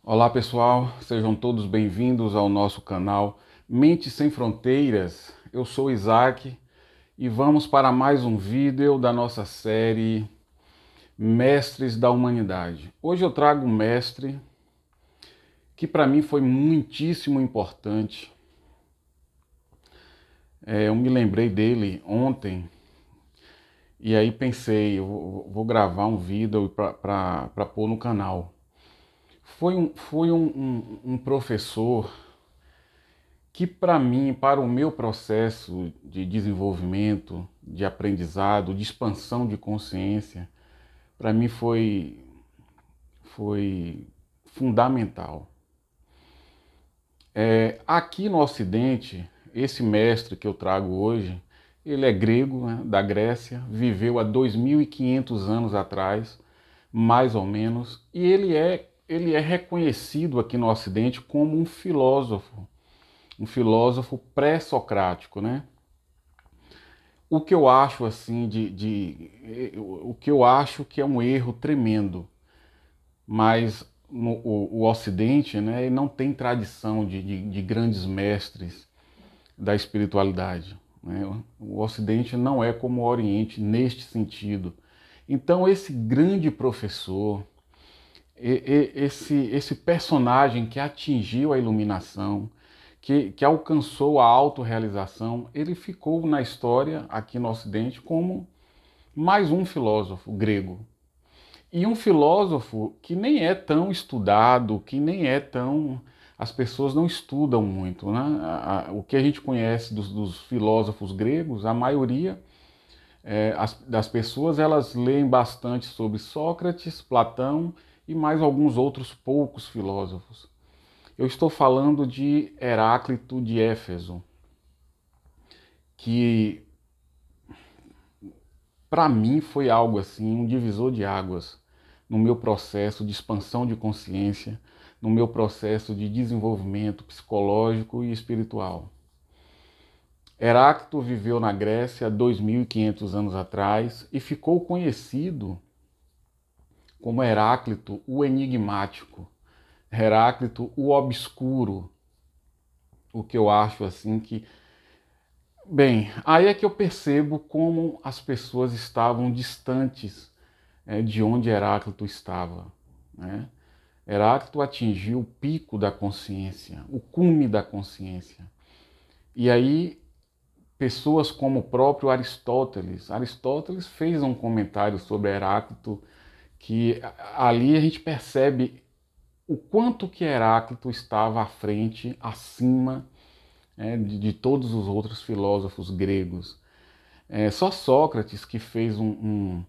Olá pessoal, sejam todos bem-vindos ao nosso canal Mente Sem Fronteiras. Eu sou Isaac e vamos para mais um vídeo da nossa série Mestres da Humanidade. Hoje eu trago um mestre que para mim foi muitíssimo importante. Eu me lembrei dele ontem e aí pensei, eu vou gravar um vídeo para pôr no canal. Foi um professor que para mim, para o meu processo de desenvolvimento, de aprendizado, de expansão de consciência, para mim foi fundamental. Aqui no Ocidente, esse mestre que eu trago hoje, ele é grego, né, da Grécia, viveu há 2.500 anos atrás, mais ou menos, e ele é reconhecido aqui no Ocidente como um filósofo pré-socrático, né? O que eu acho assim o que eu acho que é um erro tremendo, mas o Ocidente, né, ele não tem tradição de grandes mestres da espiritualidade, né? O Ocidente não é como o Oriente neste sentido. Então esse grande professor, esse personagem que atingiu a iluminação, que alcançou a autorrealização, ele ficou na história aqui no Ocidente como mais um filósofo grego. E um filósofo que nem é tão estudado, que nem é tão... As pessoas não estudam muito, né? O que a gente conhece dos filósofos gregos, a maioria das pessoas, elas leem bastante sobre Sócrates, Platão e mais alguns outros poucos filósofos. Eu estou falando de Heráclito de Éfeso, que para mim foi algo assim, um divisor de águas no meu processo de expansão de consciência, no meu processo de desenvolvimento psicológico e espiritual. Heráclito viveu na Grécia há 2.500 anos atrás e ficou conhecido como Heráclito o enigmático, Heráclito o obscuro, o que eu acho assim que... Bem, aí é que eu percebo como as pessoas estavam distantes de onde Heráclito estava, né? Heráclito atingiu o pico da consciência, o cume da consciência. E aí, pessoas como o próprio Aristóteles fez um comentário sobre Heráclito que ali a gente percebe o quanto que Heráclito estava à frente, acima de todos os outros filósofos gregos. Só Sócrates que fez um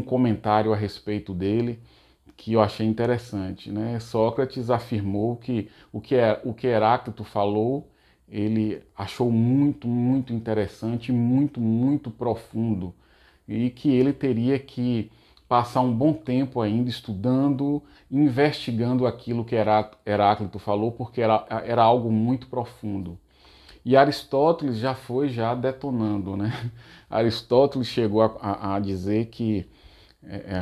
comentário a respeito dele que eu achei interessante, né? Sócrates afirmou que o que Heráclito falou, ele achou muito interessante, muito profundo, e que ele teria que passar um bom tempo ainda estudando, investigando aquilo que Heráclito falou, porque era algo muito profundo. E Aristóteles já foi detonando, né? Aristóteles chegou a dizer que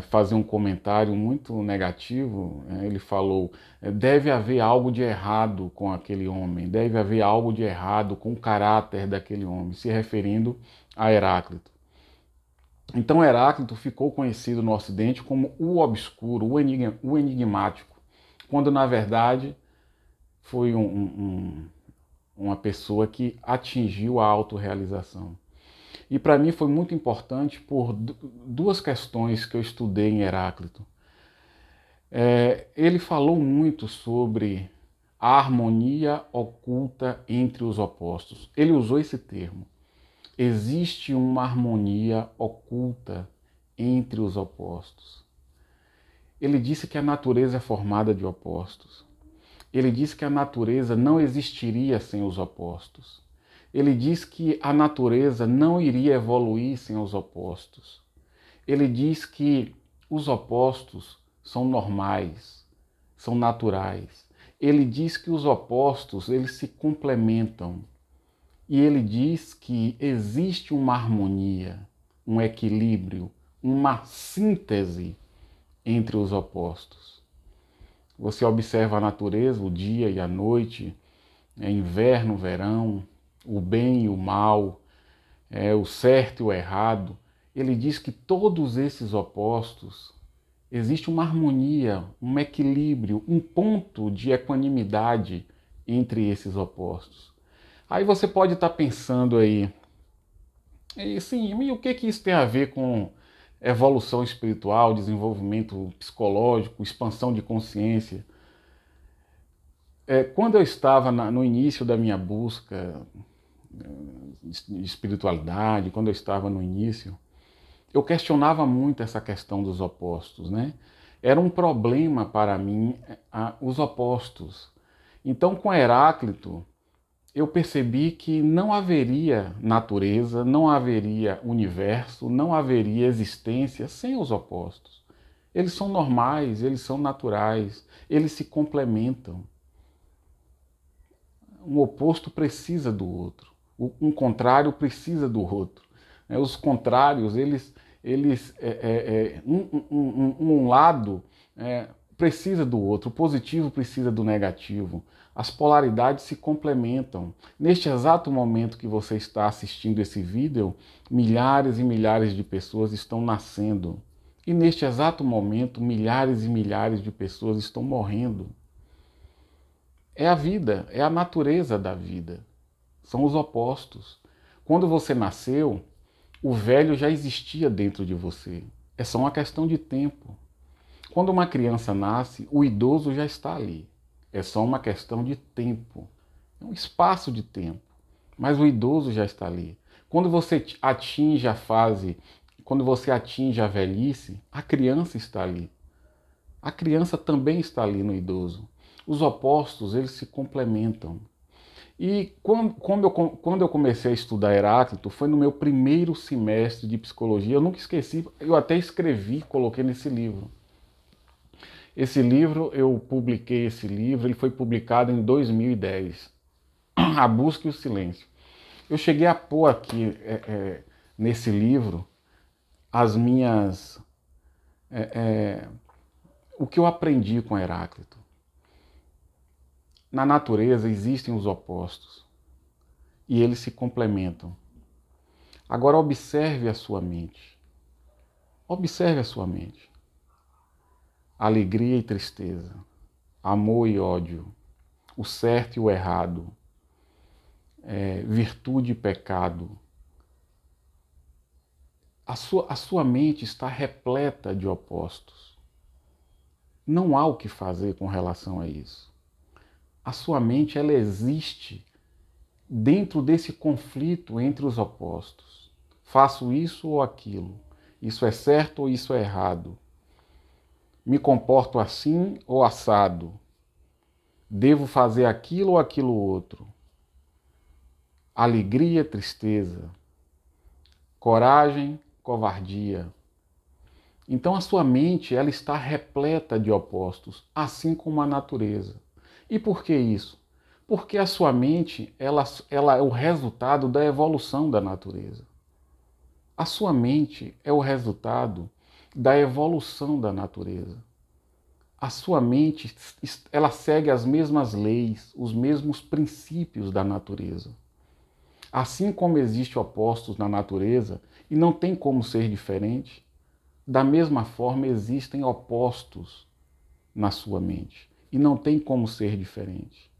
fazer um comentário muito negativo. Ele falou: deve haver algo de errado com aquele homem, deve haver algo de errado com o caráter daquele homem, se referindo a Heráclito. Então Heráclito ficou conhecido no Ocidente como o obscuro, o enigmático, quando na verdade foi uma pessoa que atingiu a autorrealização. E para mim foi muito importante por duas questões que eu estudei em Heráclito. Ele falou muito sobre a harmonia oculta entre os opostos. Ele usou esse termo. Existe uma harmonia oculta entre os opostos. Ele disse que a natureza é formada de opostos. Ele disse que a natureza não existiria sem os opostos. Ele diz que a natureza não iria evoluir sem os opostos. Ele diz que os opostos são normais, são naturais. Ele diz que os opostos, eles se complementam. E ele diz que existe uma harmonia, um equilíbrio, uma síntese entre os opostos. Você observa a natureza, o dia e a noite, inverno, verão, o bem e o mal, o certo e o errado. Ele diz que todos esses opostos, existe uma harmonia, um equilíbrio, um ponto de equanimidade entre esses opostos. Aí você pode estar pensando aí, e sim, e o que que isso tem a ver com evolução espiritual, desenvolvimento psicológico, expansão de consciência? Quando eu estava no início da minha busca de espiritualidade, quando eu estava no início, eu questionava muito essa questão dos opostos, né? Era um problema para mim os opostos. Então, com Heráclito, eu percebi que não haveria natureza, não haveria universo, não haveria existência sem os opostos. Eles são normais, eles são naturais, eles se complementam. Um oposto precisa do outro, um contrário precisa do outro. Os contrários, um lado precisa do outro, o positivo precisa do negativo. As polaridades se complementam. Neste exato momento que você está assistindo esse vídeo, milhares e milhares de pessoas estão nascendo. E neste exato momento, milhares e milhares de pessoas estão morrendo. É a vida, é a natureza da vida. São os opostos. Quando você nasceu, o velho já existia dentro de você. É só uma questão de tempo. Quando uma criança nasce, o idoso já está ali. É só uma questão de tempo. É um espaço de tempo. Mas o idoso já está ali. Quando você atinge a fase, quando você atinge a velhice, a criança está ali. A criança também está ali no idoso. Os opostos, eles se complementam. E quando eu comecei a estudar Heráclito, foi no meu primeiro semestre de psicologia. Eu nunca esqueci, eu até escrevi, coloquei nesse livro. Esse livro, eu publiquei esse livro, ele foi publicado em 2010. A Busca e o Silêncio. Eu cheguei a pôr aqui, nesse livro, as minhas... o que eu aprendi com Heráclito. Na natureza existem os opostos e eles se complementam. Agora observe a sua mente. Observe a sua mente. Alegria e tristeza, amor e ódio, o certo e o errado, virtude e pecado. A sua mente está repleta de opostos. Não há o que fazer com relação a isso. A sua mente, ela existe dentro desse conflito entre os opostos. Faço isso ou aquilo. Isso é certo ou isso é errado. Me comporto assim ou assado. Devo fazer aquilo ou aquilo outro. Alegria, tristeza. Coragem, covardia. Então a sua mente, ela está repleta de opostos, assim como a natureza. E por que isso? Porque a sua mente, ela é o resultado da evolução da natureza. A sua mente é o resultado da evolução da natureza. A sua mente, ela segue as mesmas leis, os mesmos princípios da natureza. Assim como existem opostos na natureza, e não tem como ser diferente, da mesma forma existem opostos na sua mente, e não tem como ser diferente.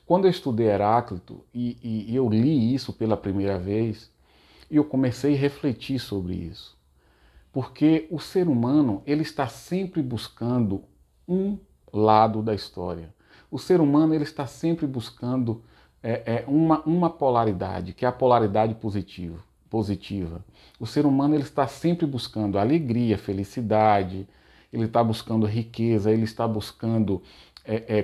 Quando eu estudei Heráclito e eu li isso pela primeira vez, eu comecei a refletir sobre isso. Porque o ser humano, ele está sempre buscando um lado da história. O ser humano, ele está sempre buscando uma polaridade, que é a polaridade positiva. O ser humano, ele está sempre buscando alegria, felicidade, ele está buscando riqueza, ele está buscando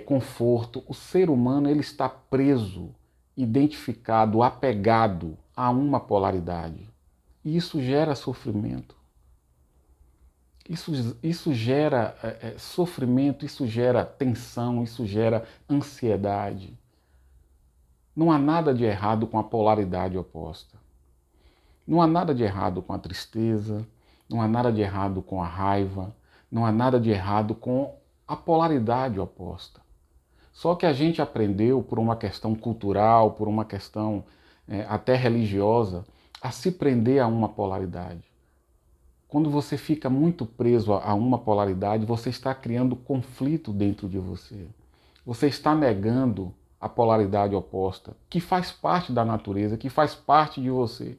conforto. O ser humano, ele está preso, identificado, apegado a uma polaridade. E isso gera sofrimento. Isso gera sofrimento, isso gera tensão, isso gera ansiedade. Não há nada de errado com a polaridade oposta. Não há nada de errado com a tristeza, não há nada de errado com a raiva, não há nada de errado com a polaridade oposta. Só que a gente aprendeu, por uma questão cultural, por uma questão até religiosa, a se prender a uma polaridade. Quando você fica muito preso a uma polaridade, você está criando conflito dentro de você. Você está negando a polaridade oposta, que faz parte da natureza, que faz parte de você.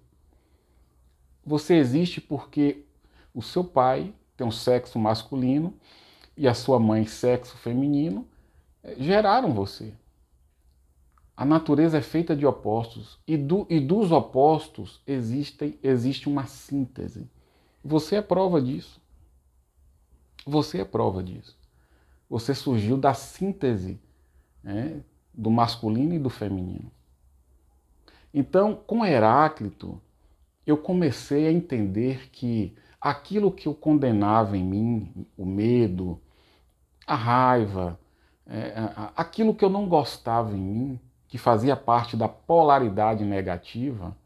Você existe porque o seu pai tem um sexo masculino e a sua mãe, sexo feminino, geraram você. A natureza é feita de opostos e dos opostos existe uma síntese. Você é prova disso. Você é prova disso. Você surgiu da síntese, né, do masculino e do feminino. Então, com Heráclito, eu comecei a entender que aquilo que eu condenava em mim, o medo, a raiva, aquilo que eu não gostava em mim, que fazia parte da polaridade negativa,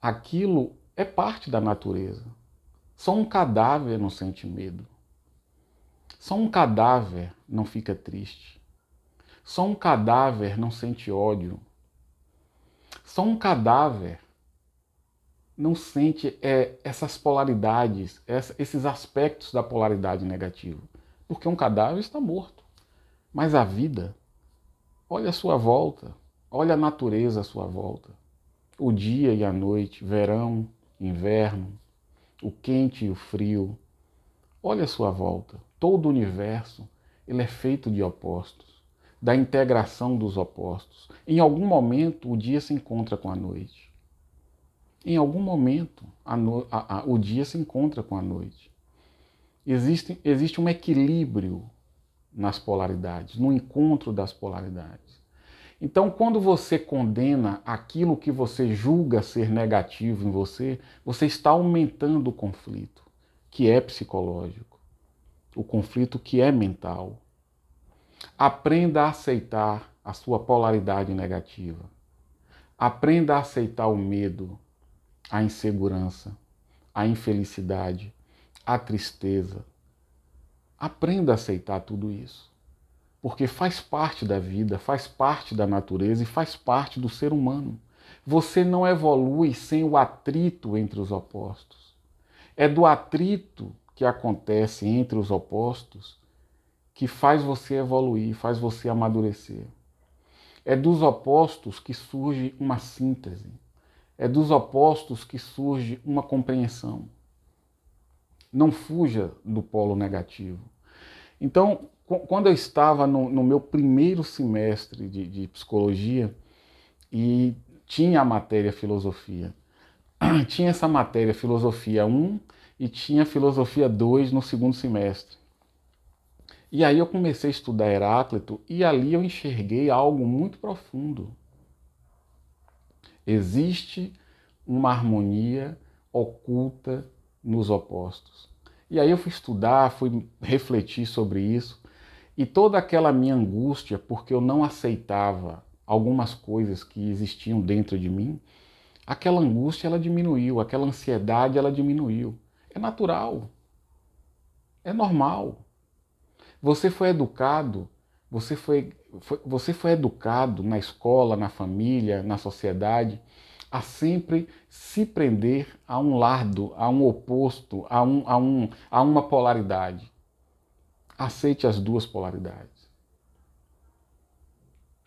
aquilo é parte da natureza. Só um cadáver não sente medo. Só um cadáver não fica triste. Só um cadáver não sente ódio. Só um cadáver não sente essas polaridades, esses aspectos da polaridade negativa. Porque um cadáver está morto. Mas a vida, olha a sua volta, olha a natureza à sua volta. O dia e a noite, verão, inverno, o quente e o frio. Olha a sua volta. Todo o universo, ele é feito de opostos, da integração dos opostos. Em algum momento, o dia se encontra com a noite. Em algum momento, o dia se encontra com a noite. Existe um equilíbrio nas polaridades, no encontro das polaridades. Então, quando você condena aquilo que você julga ser negativo em você, você está aumentando o conflito, que é psicológico, o conflito que é mental. Aprenda a aceitar a sua polaridade negativa. Aprenda a aceitar o medo, a insegurança, a infelicidade, a tristeza. Aprenda a aceitar tudo isso, porque faz parte da vida, faz parte da natureza e faz parte do ser humano. Você não evolui sem o atrito entre os opostos. É do atrito que acontece entre os opostos que faz você evoluir, faz você amadurecer. É dos opostos que surge uma síntese. É dos opostos que surge uma compreensão. Não fuja do polo negativo. Então, quando eu estava no meu primeiro semestre de psicologia e tinha a matéria filosofia, tinha essa matéria filosofia 1 e tinha filosofia 2 no segundo semestre. E aí eu comecei a estudar Heráclito e ali eu enxerguei algo muito profundo. Existe uma harmonia oculta nos opostos. E aí eu fui estudar, fui refletir sobre isso, e toda aquela minha angústia, porque eu não aceitava algumas coisas que existiam dentro de mim, aquela angústia ela diminuiu, aquela ansiedade ela diminuiu. É natural, é normal. Você foi educado, você foi educado na escola, na família, na sociedade, a sempre se prender a um lado, a um oposto, a uma polaridade. Aceite as duas polaridades.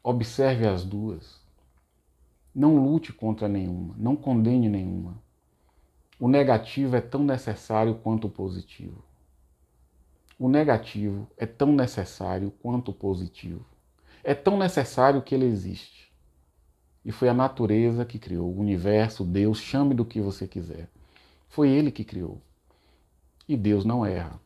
Observe as duas. Não lute contra nenhuma, não condene nenhuma. O negativo é tão necessário quanto o positivo. O negativo é tão necessário quanto o positivo. É tão necessário que ele existe. E foi a natureza que criou, o universo, Deus, chame do que você quiser. Foi ele que criou. E Deus não erra.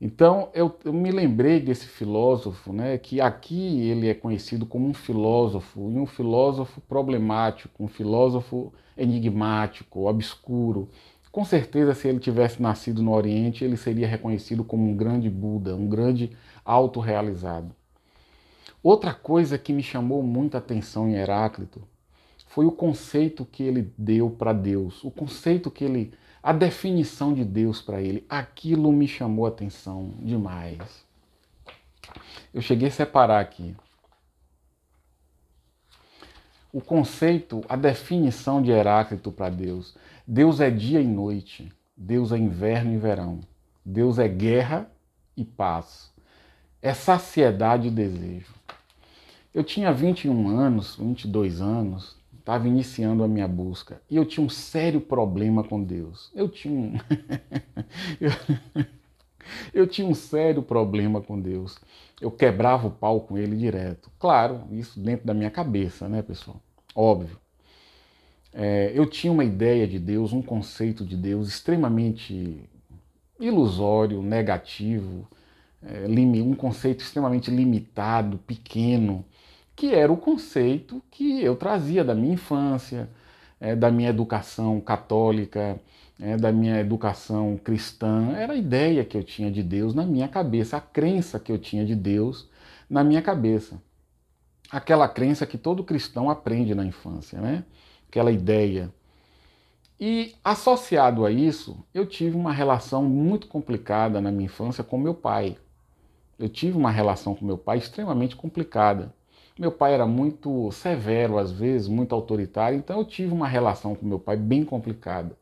Então, eu me lembrei desse filósofo, né, que aqui ele é conhecido como um filósofo, e um filósofo problemático, um filósofo enigmático, obscuro. Com certeza, se ele tivesse nascido no Oriente, ele seria reconhecido como um grande Buda, um grande autorrealizado. Outra coisa que me chamou muita atenção em Heráclito foi o conceito que ele deu para Deus, o conceito que ele a definição de Deus para ele. Aquilo me chamou a atenção demais. Eu cheguei a separar aqui. O conceito, a definição de Heráclito para Deus. Deus é dia e noite. Deus é inverno e verão. Deus é guerra e paz. É saciedade e desejo. Eu tinha 21 anos, 22 anos, estava iniciando a minha busca. E eu tinha um sério problema com Deus. Eu tinha um sério problema com Deus. Eu quebrava o pau com ele direto. Claro, isso dentro da minha cabeça, né, pessoal? Óbvio. Eu tinha uma ideia de Deus, um conceito de Deus extremamente ilusório, negativo, um conceito extremamente limitado, pequeno, que era o conceito que eu trazia da minha infância, da minha educação católica, da minha educação cristã. Era a ideia que eu tinha de Deus na minha cabeça, a crença que eu tinha de Deus na minha cabeça. Aquela crença que todo cristão aprende na infância, né? Aquela ideia. E associado a isso, eu tive uma relação muito complicada na minha infância com meu pai. Eu tive uma relação com meu pai extremamente complicada. Meu pai era muito severo, às vezes, muito autoritário, então eu tive uma relação com meu pai bem complicada.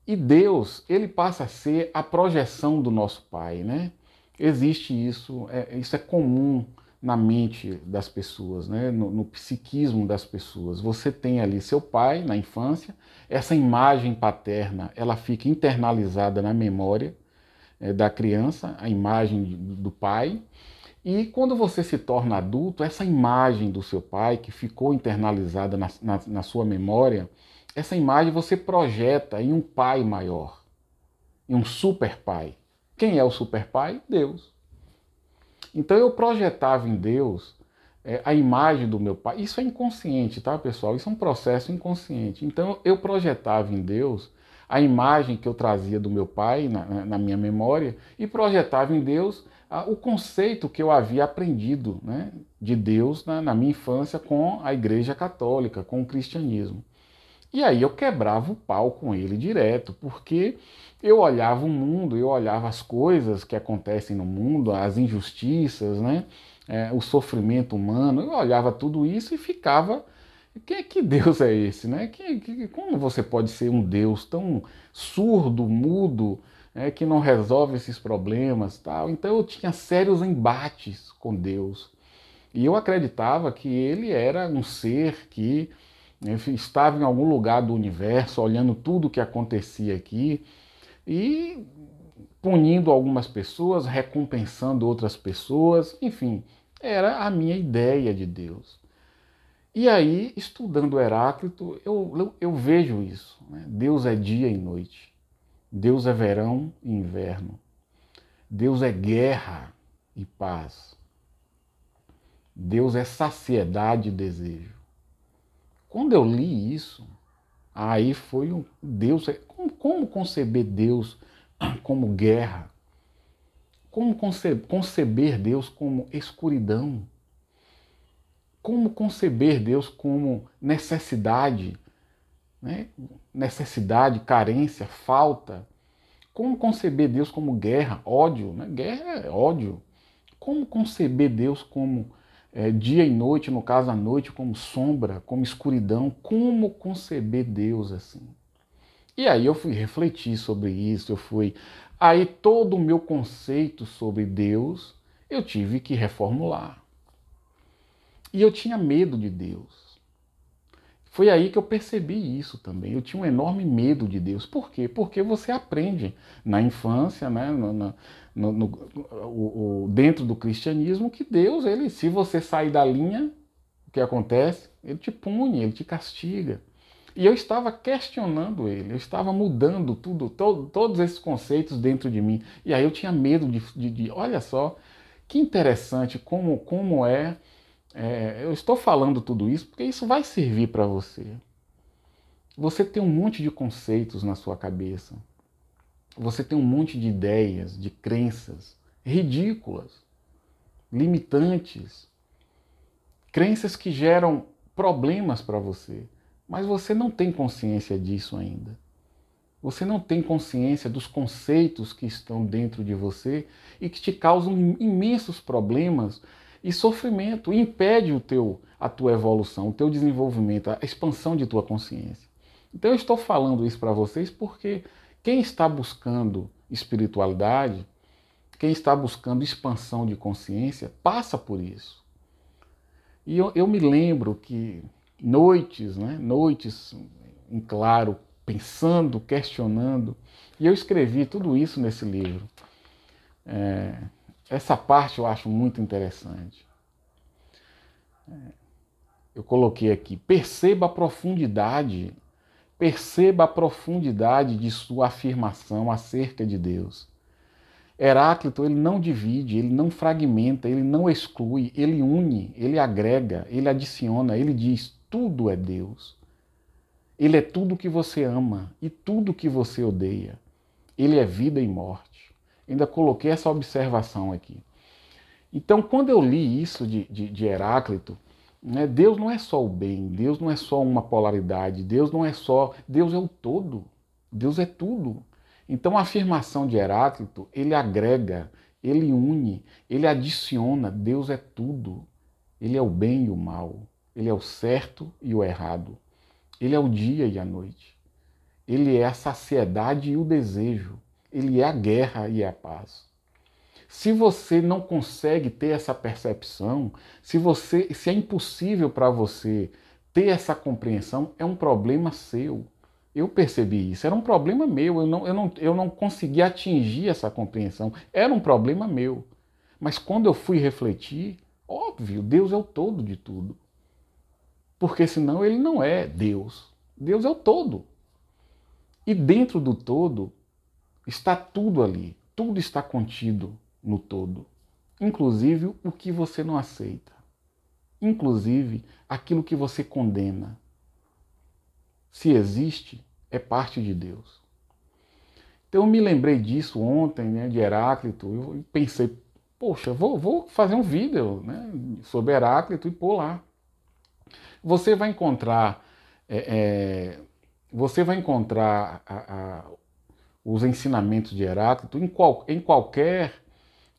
E Deus, ele passa a ser a projeção do nosso pai, né? Existe isso, isso é comum na mente das pessoas, né? No psiquismo das pessoas. Você tem ali seu pai na infância, essa imagem paterna, ela fica internalizada na memória da criança, a imagem do pai. E quando você se torna adulto, essa imagem do seu pai, que ficou internalizada na sua memória, essa imagem você projeta em um pai maior, em um super pai. Quem é o super pai? Deus. Então eu projetava em Deus a imagem do meu pai. Isso é inconsciente, tá, pessoal? Isso é um processo inconsciente. Então eu projetava em Deus a imagem que eu trazia do meu pai na minha memória e projetava em Deus o conceito que eu havia aprendido, né, de Deus na minha infância com a Igreja Católica, com o cristianismo. E aí eu quebrava o pau com ele direto, porque eu olhava o mundo, eu olhava as coisas que acontecem no mundo, as injustiças, né, o sofrimento humano, eu olhava tudo isso e ficava... Que Deus é esse, né? Como você pode ser um Deus tão surdo, mudo, que não resolve esses problemas, tal? Então eu tinha sérios embates com Deus. E eu acreditava que ele era um ser que estava em algum lugar do universo, olhando tudo o que acontecia aqui e punindo algumas pessoas, recompensando outras pessoas, enfim, era a minha ideia de Deus. E aí, estudando Heráclito, eu vejo isso, né? Deus é dia e noite, Deus é verão e inverno, Deus é guerra e paz, Deus é saciedade e desejo. Quando eu li isso, aí foi um Deus. Como conceber Deus como guerra? Como conceber Deus como escuridão? Como conceber Deus como necessidade, né? Necessidade, carência, falta? Como conceber Deus como guerra, ódio? Né? Guerra é ódio. Como conceber Deus como dia e noite, no caso a noite, como sombra, como escuridão? Como conceber Deus assim? E aí eu fui refletir sobre isso, Aí todo o meu conceito sobre Deus eu tive que reformular. E eu tinha medo de Deus. Foi aí que eu percebi isso também. Eu tinha um enorme medo de Deus. Por quê? Porque você aprende na infância, né, dentro do cristianismo, que Deus, se você sair da linha, o que acontece? Ele te pune, ele te castiga. E eu estava questionando ele, eu estava mudando todos esses conceitos dentro de mim. E aí eu tinha medo olha só, que interessante como eu estou falando tudo isso porque isso vai servir para você. Você tem um monte de conceitos na sua cabeça. Você tem um monte de ideias, de crenças ridículas, limitantes, crenças que geram problemas para você, mas você não tem consciência disso ainda. Você não tem consciência dos conceitos que estão dentro de você e que te causam imensos problemas e sofrimento, e impede a tua evolução, o teu desenvolvimento, a expansão de tua consciência. Então eu estou falando isso para vocês porque quem está buscando espiritualidade, quem está buscando expansão de consciência, passa por isso. E eu me lembro que noites, né, noites em claro, pensando, questionando, e eu escrevi tudo isso nesse livro. Essa parte eu acho muito interessante. Eu coloquei aqui, perceba a profundidade de sua afirmação acerca de Deus. Heráclito, ele não divide, ele não fragmenta, ele não exclui, ele une, ele agrega, ele adiciona, ele diz, tudo é Deus. Ele é tudo que você ama e tudo que você odeia. Ele é vida e morte. Ainda coloquei essa observação aqui. Então, quando eu li isso de Heráclito, né, Deus não é só o bem, Deus não é só uma polaridade, Deus não é só... Deus é o todo, Deus é tudo. Então, a afirmação de Heráclito, ele agrega, ele une, ele adiciona, Deus é tudo. Ele é o bem e o mal, ele é o certo e o errado. Ele é o dia e a noite. Ele é a saciedade e o desejo. Ele é a guerra e a paz. Se você não consegue ter essa percepção, se é impossível para você ter essa compreensão, é um problema seu. Eu percebi isso, era um problema meu, eu não consegui atingir essa compreensão, era um problema meu. Mas quando eu fui refletir, óbvio, Deus é o todo de tudo. Porque senão ele não é Deus. Deus é o todo. E dentro do todo está tudo ali. Tudo está contido no todo. Inclusive o que você não aceita. Inclusive aquilo que você condena. Se existe, é parte de Deus. Então eu me lembrei disso ontem, né, de Heráclito. Eu pensei, poxa, vou fazer um vídeo, né, sobre Heráclito e pôr lá. Você vai encontrar, os ensinamentos de Heráclito em qualquer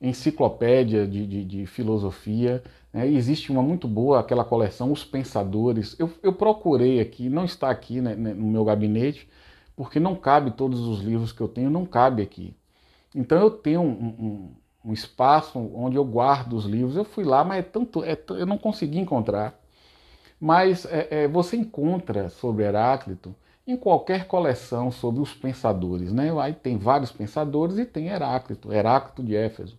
enciclopédia de filosofia. Né? Existe uma muito boa, aquela coleção Os Pensadores. Eu procurei aqui, não está aqui, né, no meu gabinete, porque não cabe todos os livros que eu tenho, não cabe aqui. Então eu tenho um espaço onde eu guardo os livros. Eu fui lá, mas eu não consegui encontrar. Mas você encontra sobre Heráclito em qualquer coleção sobre os pensadores. Né? Aí tem vários pensadores e tem Heráclito, Heráclito de Éfeso.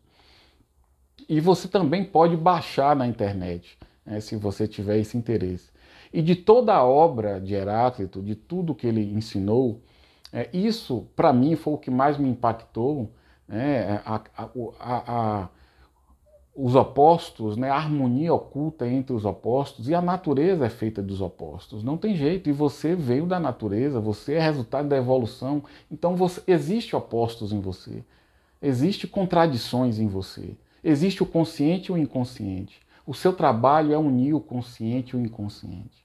E você também pode baixar na internet, né, se você tiver esse interesse. E de toda a obra de Heráclito, de tudo que ele ensinou, isso para mim foi o que mais me impactou, né, os opostos, né, a harmonia oculta entre os opostos, e a natureza é feita dos opostos, não tem jeito, e você veio da natureza, você é resultado da evolução, então existe opostos em você, existe contradições em você, existe o consciente e o inconsciente. O seu trabalho é unir o consciente e o inconsciente.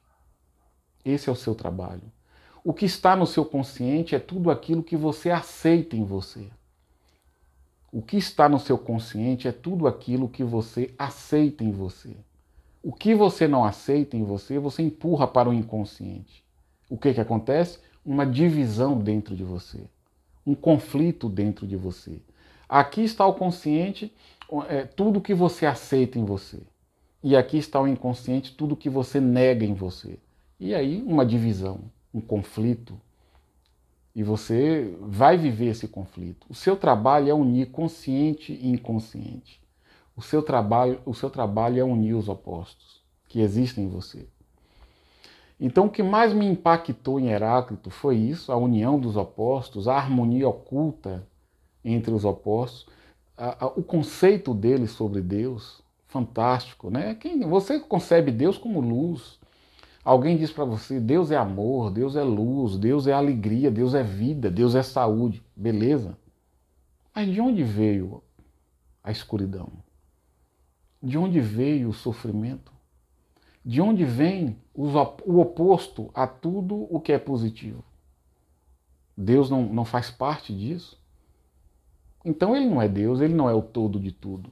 Esse é o seu trabalho. O que está no seu consciente é tudo aquilo que você aceita em você. O que está no seu consciente é tudo aquilo que você aceita em você. O que você não aceita em você, você empurra para o inconsciente. O que acontece? Uma divisão dentro de você. Um conflito dentro de você. Aqui está o consciente, tudo que você aceita em você. E aqui está o inconsciente, tudo que você nega em você. E aí uma divisão, um conflito. E você vai viver esse conflito. O seu trabalho é unir consciente e inconsciente. O seu trabalho é unir os opostos que existem em você. Então o que mais me impactou em Heráclito foi isso, a união dos opostos, a harmonia oculta entre os opostos, o conceito dele sobre Deus, fantástico, né? Você concebe Deus como luz. Alguém diz para você, Deus é amor, Deus é luz, Deus é alegria, Deus é vida, Deus é saúde, beleza? Mas de onde veio a escuridão? De onde veio o sofrimento? De onde vem o oposto a tudo o que é positivo? Deus não faz parte disso? Então ele não é Deus, ele não é o todo de tudo.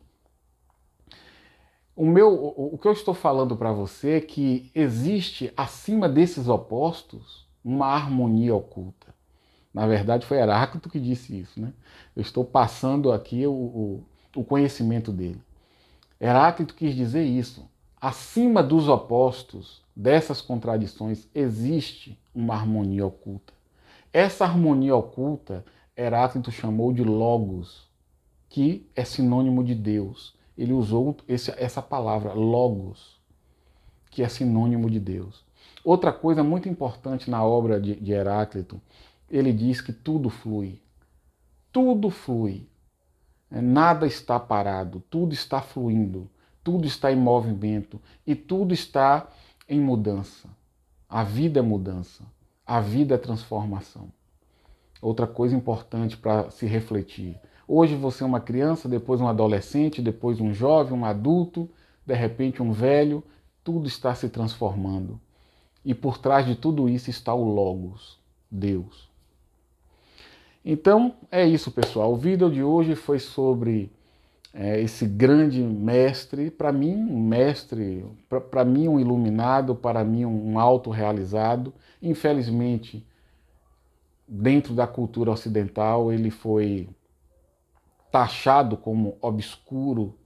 O que eu estou falando para você é que existe, acima desses opostos, uma harmonia oculta. Na verdade, foi Heráclito que disse isso, né? Eu estou passando aqui o conhecimento dele. Heráclito quis dizer isso. Acima dos opostos, dessas contradições, existe uma harmonia oculta. Essa harmonia oculta, Heráclito chamou de logos, que é sinônimo de Deus. Ele usou essa palavra, logos, que é sinônimo de Deus. Outra coisa muito importante na obra de Heráclito, ele diz que tudo flui. Tudo flui. Nada está parado, tudo está fluindo, tudo está em movimento e tudo está em mudança. A vida é mudança, a vida é transformação. Outra coisa importante para se refletir. Hoje você é uma criança, depois um adolescente, depois um jovem, um adulto, de repente um velho, tudo está se transformando. E por trás de tudo isso está o Logos, Deus. Então é isso, pessoal. O vídeo de hoje foi sobre esse grande mestre, para mim um mestre, para mim um iluminado, para mim um autorrealizado. Infelizmente, dentro da cultura ocidental, ele foi taxado como obscuro,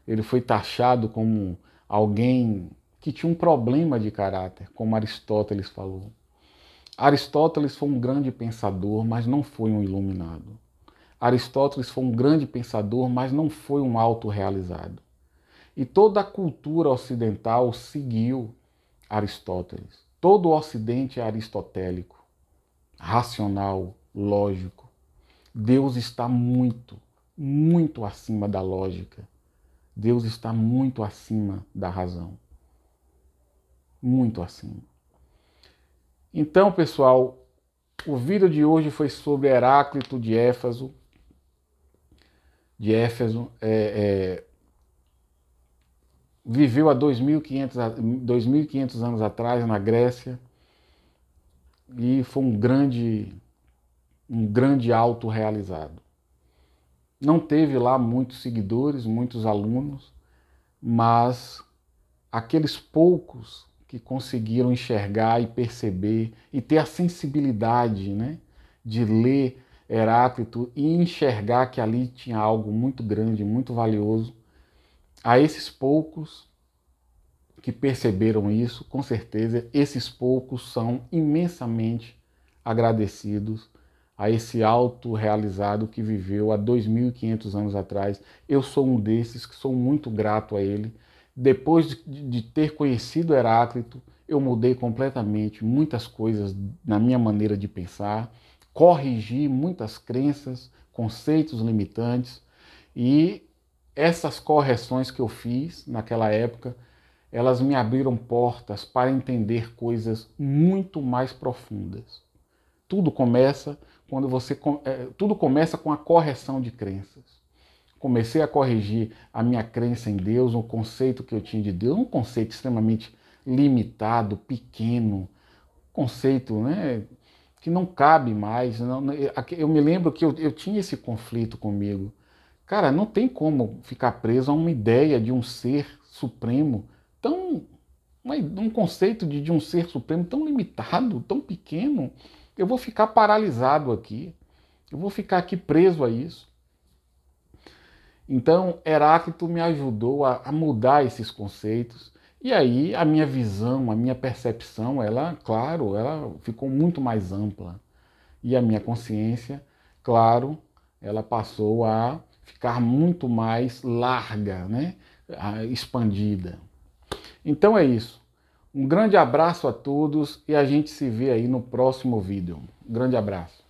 ele foi taxado como alguém que tinha um problema de caráter, como Aristóteles falou. Aristóteles foi um grande pensador, mas não foi um iluminado. Aristóteles foi um grande pensador, mas não foi um autorrealizado. E toda a cultura ocidental seguiu Aristóteles. Todo o Ocidente é aristotélico, racional, lógico. Deus está muito, muito acima da lógica. Deus está muito acima da razão. Muito acima. Então, pessoal, o vídeo de hoje foi sobre Heráclito de Éfeso. Viveu há 2.500 anos atrás na Grécia e foi um grande autorrealizado. Não teve lá muitos seguidores, muitos alunos, mas aqueles poucos que conseguiram enxergar e perceber e ter a sensibilidade, né, de ler Heráclito e enxergar que ali tinha algo muito grande, muito valioso. A esses poucos que perceberam isso, com certeza, esses poucos são imensamente agradecidos a esse autorrealizado que viveu há 2.500 anos atrás. Eu sou um desses que sou muito grato a ele. Depois de ter conhecido Heráclito, eu mudei completamente muitas coisas na minha maneira de pensar, corrigi muitas crenças, conceitos limitantes, e essas correções que eu fiz naquela época, elas me abriram portas para entender coisas muito mais profundas. Tudo começa tudo começa com a correção de crenças. Comecei a corrigir a minha crença em Deus, o conceito que eu tinha de Deus, um conceito extremamente limitado, pequeno, conceito, né, que não cabe mais. Eu me lembro que eu tinha esse conflito comigo. Cara, não tem como ficar preso a uma ideia de um ser supremo um conceito de um ser supremo tão limitado, tão pequeno. Eu vou ficar paralisado aqui. Eu vou ficar aqui preso a isso. Então, Heráclito me ajudou a mudar esses conceitos. E aí, a minha visão, a minha percepção, ela ficou muito mais ampla. E a minha consciência, claro, ela passou a ficar muito mais larga, né? Expandida. Então é isso. Um grande abraço a todos e a gente se vê aí no próximo vídeo. Um grande abraço.